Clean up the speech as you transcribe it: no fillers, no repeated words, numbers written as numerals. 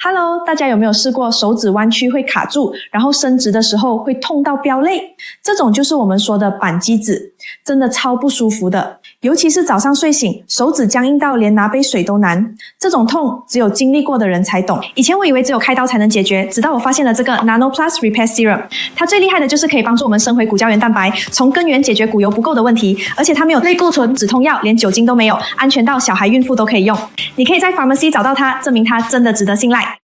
Hello， 大家有没有试过手指弯曲会卡住，然后伸直的时候会痛到飙泪？这种就是我们说的扳机指，真的超不舒服的。尤其是早上睡醒，手指僵硬到连拿杯水都难。这种痛只有经历过的人才懂。以前我以为只有开刀才能解决，直到我发现了这个 Nano Plus Repair Serum。它最厉害的就是可以帮助我们生回骨胶原蛋白，从根源解决骨油不够的问题。而且它没有类固醇、止痛药，连酒精都没有，安全到小孩、孕妇都可以用。你可以在 Pharmacy 找到它，证明它真的值得信赖。